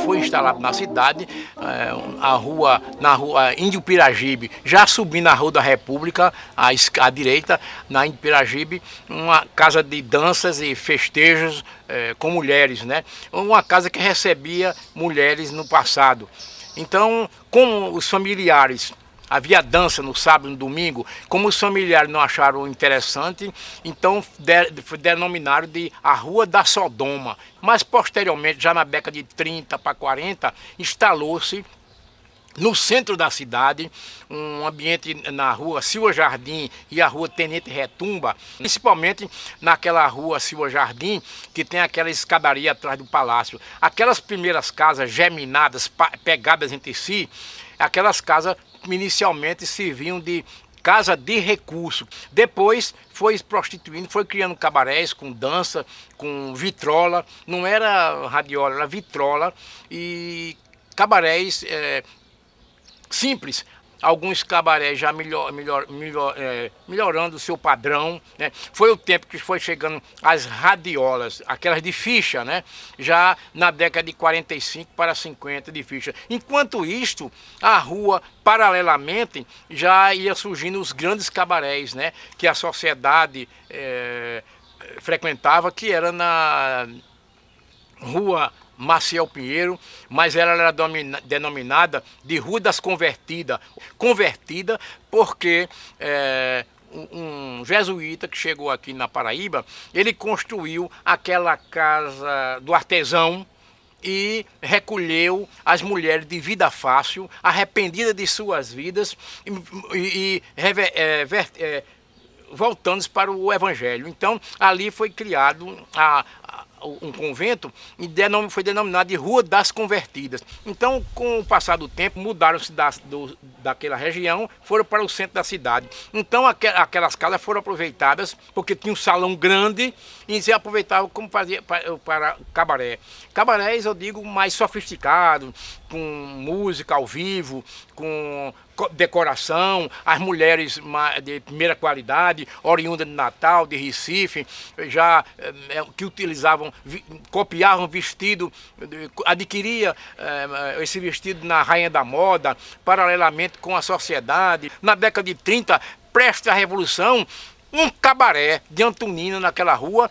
Foi instalado na cidade, na rua Índio Piragibe, já subindo a Rua da República, à direita, na Índio Piragibe, uma casa de danças e festejos com mulheres, né? Uma casa que recebia mulheres no passado. Então, como os familiares, havia dança no sábado e no domingo, como os familiares não acharam interessante, então denominaram de a Rua da Sodoma. Mas posteriormente, já na década de 30 para 40, instalou-se no centro da cidade, um ambiente na rua Silva Jardim e a rua Tenente Retumba, principalmente naquela rua Silva Jardim, que tem aquela escadaria atrás do palácio. Aquelas primeiras casas geminadas, pegadas entre si, aquelas casas inicialmente serviam de casa de recurso. Depois foi prostituindo, foi criando cabarés com dança, com vitrola, não era radiola, era vitrola e cabarés simples. Alguns cabarés já melhorando o seu padrão, né? Foi o tempo que foi chegando as radiolas, aquelas de ficha, né? Já na década de 45 para 50 de ficha. Enquanto isto, a rua, paralelamente, já ia surgindo os grandes cabarés, né? Que a sociedade frequentava, que era na rua Maciel Pinheiro, mas ela era denominada de Rua das Convertidas. Convertida porque um jesuíta que chegou aqui na Paraíba, ele construiu aquela casa do artesão e recolheu as mulheres de vida fácil, arrependidas de suas vidas voltando para o Evangelho. Então, ali foi criado um convento e foi denominado de Rua das Convertidas. Então, com o passar do tempo, mudaram-se daquela região, foram para o centro da cidade. Então, aquelas casas foram aproveitadas, porque tinha um salão grande e se aproveitavam como fazia para cabaré. Cabarés, eu digo, mais sofisticados, com música ao vivo, com decoração, as mulheres de primeira qualidade, oriundas de Natal, de Recife, já que utilizavam, copiavam vestido, adquiria esse vestido na Rainha da Moda, paralelamente com a sociedade. Na década de 30, prestes à Revolução, um cabaré de Antonina naquela rua,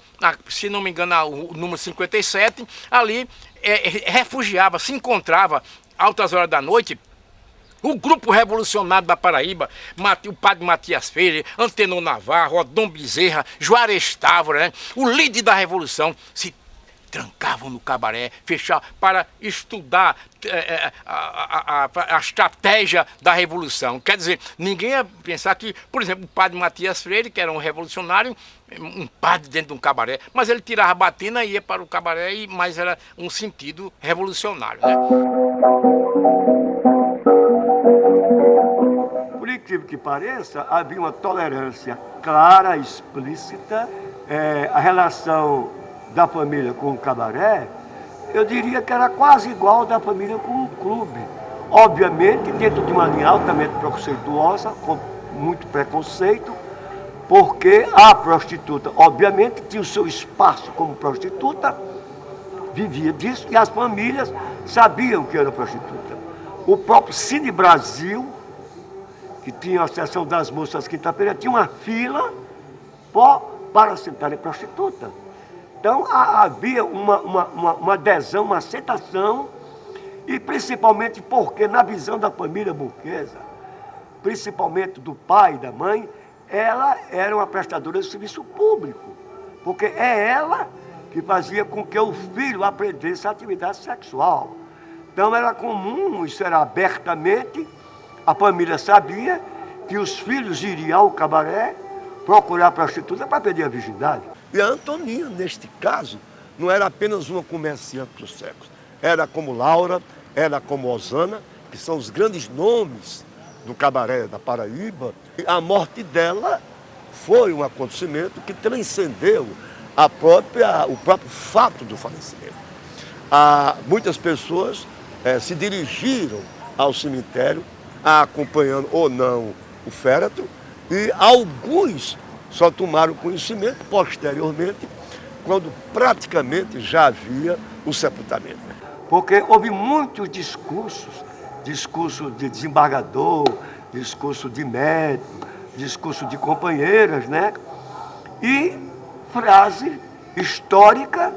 se não me engano, o número 57, ali refugiava, se encontrava altas horas da noite, o grupo revolucionário da Paraíba, o padre Matias Freire, Antenor Navarro, Odom Bezerra, Juarez Távora, né? O líder da revolução, se trancavam no cabaré, fechavam para estudar a estratégia da revolução. Quer dizer, ninguém ia pensar que, por exemplo, o padre Matias Freire, que era um revolucionário, um padre dentro de um cabaré, mas ele tirava a batina e ia para o cabaré, mas era um sentido revolucionário, né? Por incrível que pareça, havia uma tolerância clara, explícita, a relação da família com o cabaré, eu diria que era quase igual da família com o clube. Obviamente, dentro de uma linha altamente preconceituosa, com muito preconceito, porque a prostituta, obviamente, tinha o seu espaço como prostituta, vivia disso, e as famílias sabiam que era prostituta. O próprio Cine Brasil, que tinha a seção das moças quinta-feira, tinha uma fila para sentar em prostituta. Então havia uma adesão, uma aceitação, e principalmente porque na visão da família burguesa, principalmente do pai e da mãe, ela era uma prestadora de serviço público, porque é ela que fazia com que o filho aprendesse a atividade sexual. Então era comum, isso era abertamente, a família sabia que os filhos iriam ao cabaré procurar prostituta para perder a virgindade. E a Antonina, neste caso, não era apenas uma comerciante do sexo. Era como Laura, era como Osana, que são os grandes nomes do cabaré da Paraíba. E a morte dela foi um acontecimento que transcendeu o próprio fato do falecimento. Muitas pessoas se dirigiram ao cemitério, acompanhando ou não o féretro, e alguns só tomaram conhecimento posteriormente, quando praticamente já havia o sepultamento. Porque houve muitos discursos, discurso de desembargador, discurso de médico, discurso de companheiras, né? E frase histórica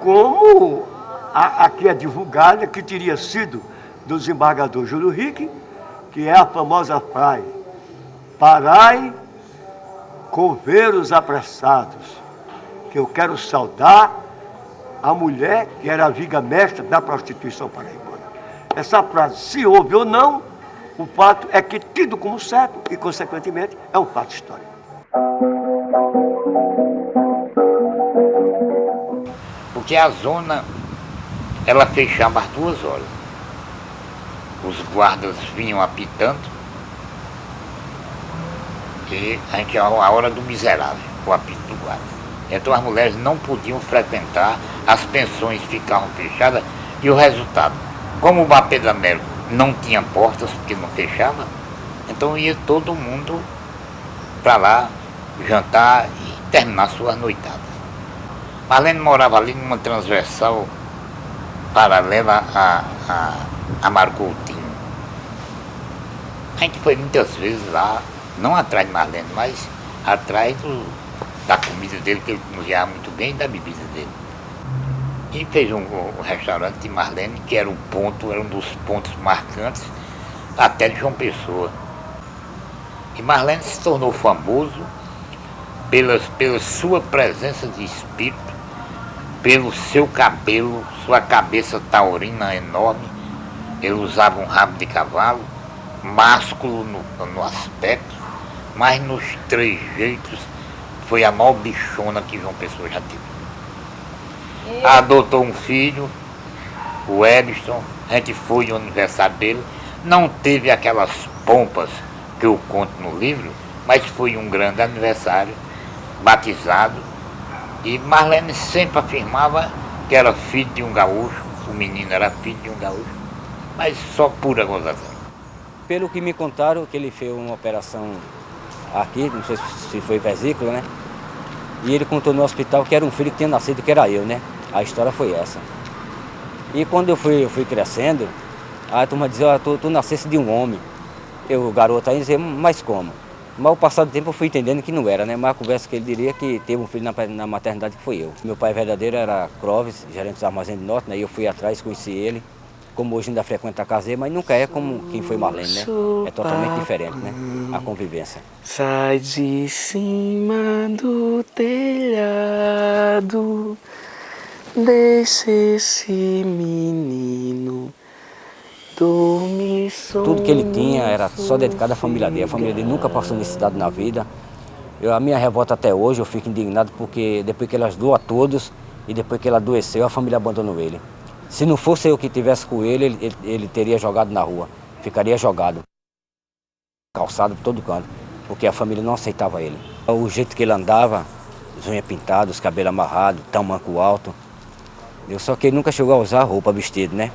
como a que é divulgada, que teria sido do desembargador Júlio Rick, que é a famosa frase: parai, coveiros apressados, que eu quero saudar a mulher que era a viga mestra da prostituição paraibana. Essa frase, se houve ou não, o fato é que tido como certo e, consequentemente, é um fato histórico. Porque a zona, ela fechava às 2 horas. Os guardas vinham apitando e a gente a hora do miserável, o apito do guarda. Então as mulheres não podiam frequentar, as pensões ficavam fechadas e o resultado, como o Bar Pedro Américo não tinha portas porque não fechava, então ia todo mundo para lá jantar e terminar suas noitadas. Marlene morava ali numa transversal paralela a Marcoutinho. A gente foi muitas vezes lá, não atrás de Marlene, mas atrás da comida dele, que ele cozinhava muito bem, e da bebida dele. E fez um restaurante de Marlene, que era um dos pontos marcantes até de João Pessoa. E Marlene se tornou famoso pela sua presença de espírito, pelo seu cabelo, sua cabeça taurina enorme. Ele usava um rabo de cavalo, másculo no aspecto, mas nos trejeitos foi a maior bichona que João Pessoa já teve. Adotou um filho, o Edson, a gente foi no aniversário dele, não teve aquelas pompas que eu conto no livro, mas foi um grande aniversário, batizado, e Marlene sempre afirmava que era filho de um gaúcho, o menino era filho de um gaúcho, mas só pura gozação. Pelo que me contaram, que ele fez uma operação aqui, não sei se foi vesícula, né? E ele contou no hospital que era um filho que tinha nascido, que era eu, né? A história foi essa. E quando eu fui crescendo, a turma dizia: tu nascesse de um homem. O garoto aí dizia: mas como? Mas ao passar do tempo eu fui entendendo que não era, né? Mas a conversa que ele diria que teve um filho na maternidade, que foi eu. Meu pai verdadeiro era Clóvis, gerente dos armazéns do norte, né? E eu fui atrás, conheci ele. Como hoje ainda frequenta a caseira, mas nunca é como quem foi Marlene, né? É totalmente diferente, né? A convivência. Sai de cima do telhado, deixa esse menino dormir sonhando. Tudo que ele tinha era só dedicado à família dele. A família dele nunca passou necessidade na vida. A minha revolta até hoje, eu fico indignado porque depois que ele ajudou a todos e depois que ele adoeceu, a família abandonou ele. Se não fosse eu que estivesse com ele teria jogado na rua, ficaria jogado, calçado por todo canto, porque a família não aceitava ele. O jeito que ele andava, as unhas pintadas, os cabelos amarrados, tamanco alto, só que ele nunca chegou a usar roupa, vestido, né?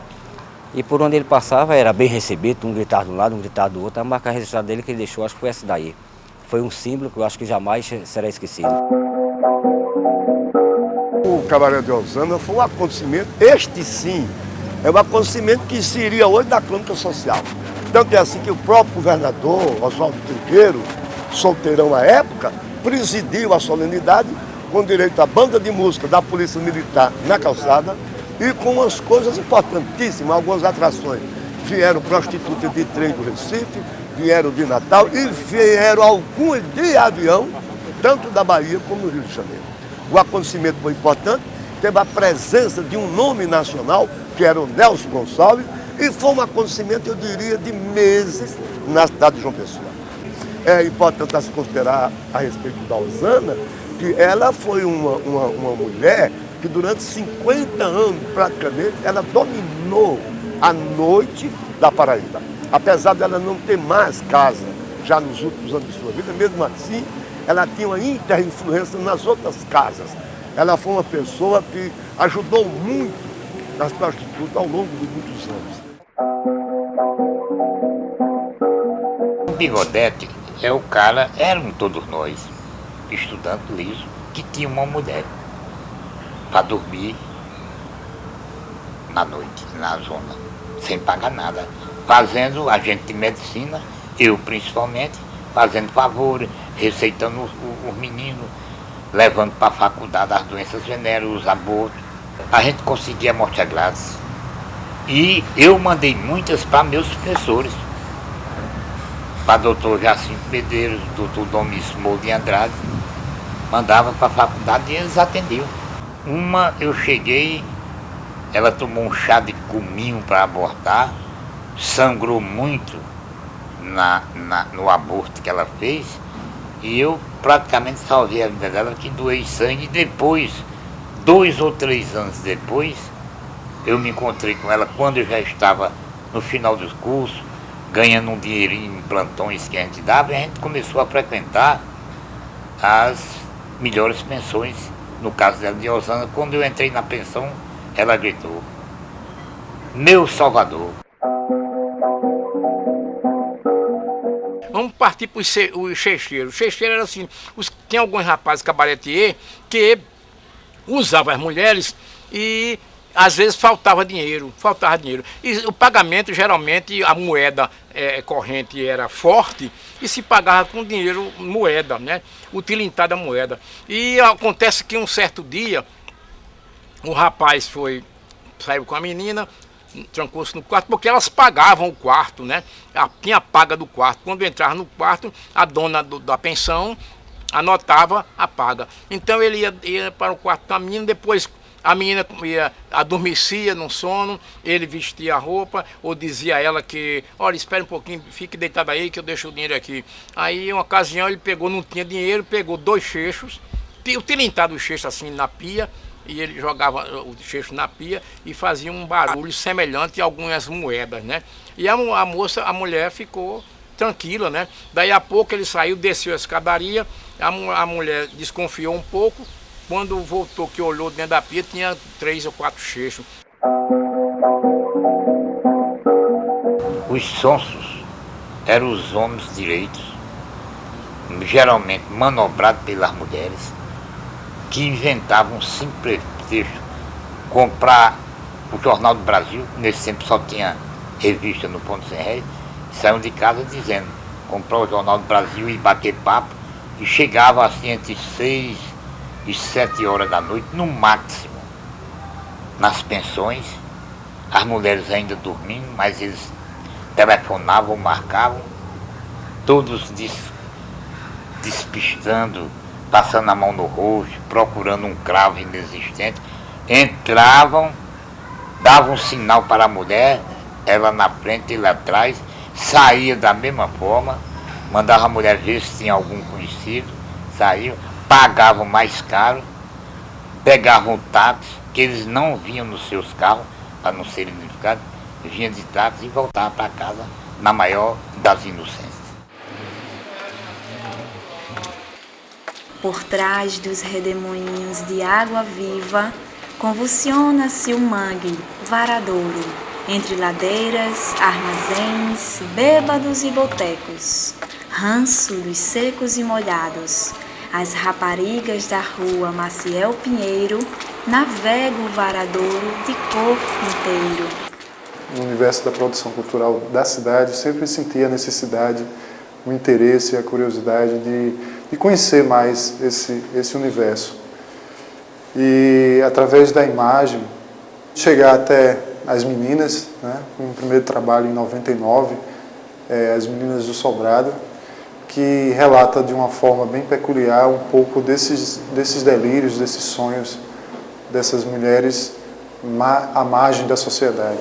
E por onde ele passava era bem recebido, um gritava de um lado, um gritava do outro. A marca registrada dele que ele deixou, acho que foi essa daí. Foi um símbolo que eu acho que jamais será esquecido. O Cabaré de Osana foi um acontecimento, este sim, é um acontecimento que seria hoje da crônica social. Tanto é assim que o próprio governador, Oswaldo Trigueiro, solteirão à época, presidiu a solenidade com direito à banda de música da Polícia Militar na calçada e com umas coisas importantíssimas, algumas atrações. Vieram prostitutas de trem do Recife, vieram de Natal e vieram alguns de avião, tanto da Bahia como do Rio de Janeiro. O acontecimento foi importante, teve a presença de um nome nacional, que era o Nelson Gonçalves, e foi um acontecimento, eu diria, de meses na cidade de João Pessoa. É importante se considerar a respeito da Osana, que ela foi uma mulher que durante 50 anos, praticamente, ela dominou a noite da Paraíba. Apesar dela não ter mais casa, já nos últimos anos de sua vida, mesmo assim, ela tinha uma interinfluência nas outras casas. Ela foi uma pessoa que ajudou muito nas prostitutas ao longo de muitos anos. O Bigodete é o cara, eram todos nós, estudante liso, que tinha uma mulher para dormir na noite, na zona, sem pagar nada, fazendo agente de medicina, eu principalmente, fazendo favor, receitando os meninos, levando para a faculdade as doenças venéreas, os abortos. A gente conseguia morte grátis. E eu mandei muitas para meus professores, para doutor Jacinto Medeiros, doutor Domis Moura de Andrade, mandava para a faculdade e eles atendiam. Uma eu cheguei, ela tomou um chá de cominho para abortar, sangrou muito no aborto que ela fez, e eu praticamente salvei a vida dela, que doei sangue. E depois, 2 ou 3 anos depois, eu me encontrei com ela quando eu já estava no final dos cursos, ganhando um dinheirinho em plantões que a gente dava, e a gente começou a frequentar as melhores pensões. No caso dela, de Osana, quando eu entrei na pensão, ela gritou: meu Salvador. Vamos partir para o checheiro. O checheiro era assim, tem alguns rapazes cabaretier que usavam as mulheres e às vezes faltava dinheiro. E o pagamento, geralmente, a moeda corrente era forte e se pagava com dinheiro, moeda, né? O tilintar da moeda. E acontece que um certo dia, o rapaz saiu com a menina, trancou-se no quarto, porque elas pagavam o quarto, né? Tinha a paga do quarto. Quando entrava no quarto, a dona da pensão anotava a paga. Então ele ia para o quarto da menina, depois a menina adormecia no sono, ele vestia a roupa, ou dizia a ela que, olha, espere um pouquinho, fique deitada aí que eu deixo o dinheiro aqui. Aí, uma ocasião, ele pegou, não tinha dinheiro, pegou 2 chechos, o tilintar do checho assim na pia, e ele jogava o checho na pia e fazia um barulho semelhante a algumas moedas, né? E a mulher ficou tranquila, né? Daí a pouco ele saiu, desceu a escadaria, a mulher desconfiou um pouco. Quando voltou, que olhou dentro da pia, tinha 3 ou 4 chechos. Os sonsos eram os homens direitos, geralmente manobrados pelas mulheres, que inventavam um simples pretexto: comprar o Jornal do Brasil. Nesse tempo só tinha revista no Ponto Sem Réis, saíam de casa dizendo comprar o Jornal do Brasil e bater papo, e chegava assim entre 6 e 7 horas da noite, no máximo, nas pensões, as mulheres ainda dormindo, mas eles telefonavam, marcavam, todos despistando, passando a mão no rosto, procurando um cravo inexistente, entravam, davam um sinal para a mulher, ela na frente, ele atrás, saía da mesma forma, mandava a mulher ver se tinha algum conhecido, saíam, pagavam mais caro, pegavam o táxi, que eles não vinham nos seus carros, para não serem identificados, vinham de táxi e voltavam para casa na maior das inocências. Por trás dos redemoinhos de água viva, convulsiona-se o mangue varadouro, entre ladeiras, armazéns, bêbados e botecos, ranço dos secos e molhados. As raparigas da rua Maciel Pinheiro navegam o varadouro de corpo inteiro. No universo da produção cultural da cidade, sempre senti a necessidade, o interesse e a curiosidade de conhecer mais esse universo. E, através da imagem, chegar até as meninas, né, com o primeiro trabalho em 99, As Meninas do Sobrado, que relata de uma forma bem peculiar um pouco desses delírios, desses sonhos dessas mulheres à margem da sociedade.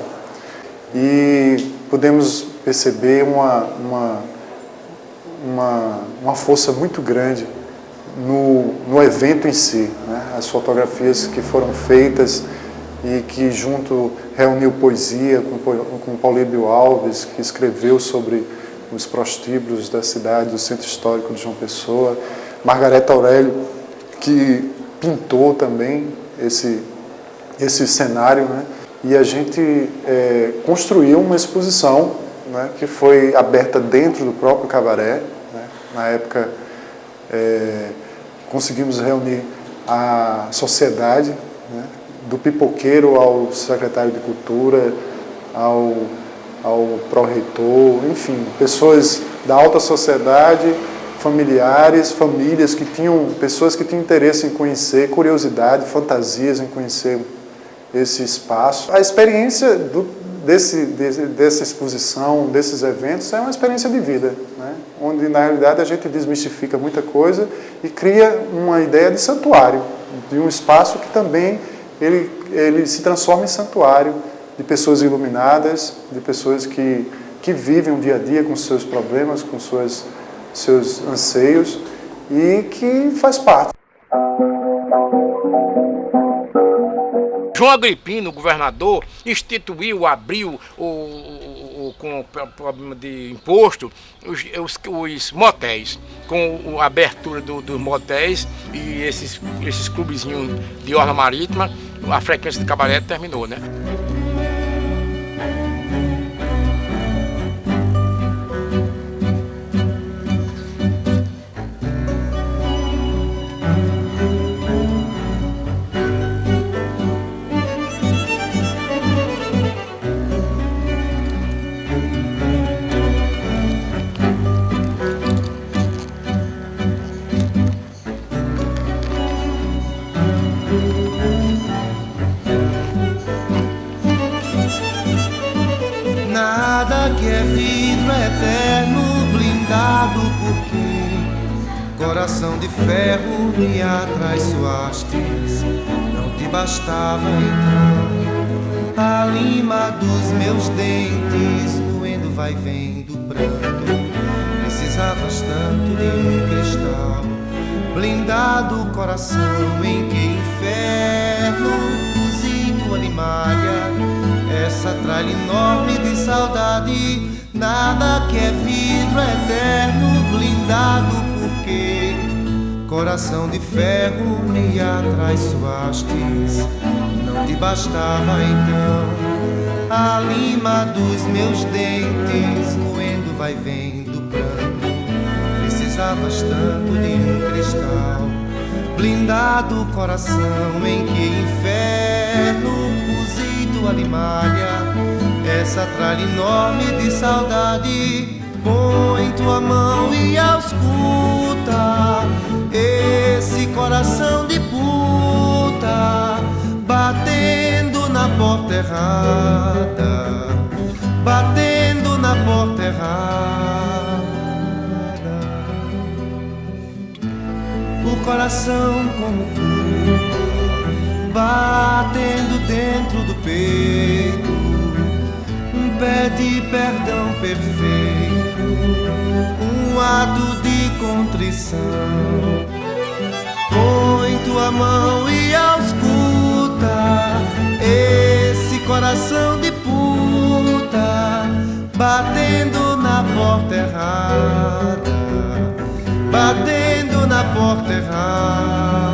E podemos perceber uma força muito grande no evento em si, né? As fotografias que foram feitas e que junto reuniu poesia com Paulíbio Alves, que escreveu sobre os prostíbulos da cidade, do centro histórico de João Pessoa, Margareta Aurélio, que pintou também esse cenário, né? E a gente construiu uma exposição, né, que foi aberta dentro do próprio cabaré, né? Na época conseguimos reunir a sociedade, né, do pipoqueiro ao secretário de Cultura, ao pró-reitor, enfim, pessoas da alta sociedade, familiares, famílias pessoas que tinham interesse em conhecer, curiosidade, fantasias em conhecer esse espaço. A experiência dessa exposição, desses eventos, é uma experiência de vida, né? Onde, na realidade, a gente desmistifica muita coisa e cria uma ideia de santuário, de um espaço que também ele se transforma em santuário de pessoas iluminadas, de pessoas que vivem o dia a dia com seus problemas, com seus anseios e que faz parte. João Agripino, governador, abriu com o problema de imposto, os motéis, com a abertura dos motéis e esses clubezinhos de orla marítima, a frequência de cabaré terminou, né? Nada que é vidro eterno blindado, porque coração de ferro me atraiçoastes. Não te bastava então a lima dos meus dentes, moendo vai vendo pranto. Precisavas tanto de um cristal blindado, coração em que inferno cozido animalha essa tralha enorme de saudade. Nada que é vidro eterno blindado, porque coração de ferro me atraiçoastes. Não te bastava então a lima dos meus dentes, moendo vai vendo pranto. Precisavas tanto de um cristal blindado, coração em que inferno alimalha essa tralha enorme de saudade. Põe tua mão e ausculta esse coração de puta batendo na porta errada, batendo na porta errada. O coração como puta batendo dentro do peito, pede perdão perfeito, um ato de contrição. Põe tua mão e ausculta esse coração de puta batendo na porta errada, batendo na porta errada.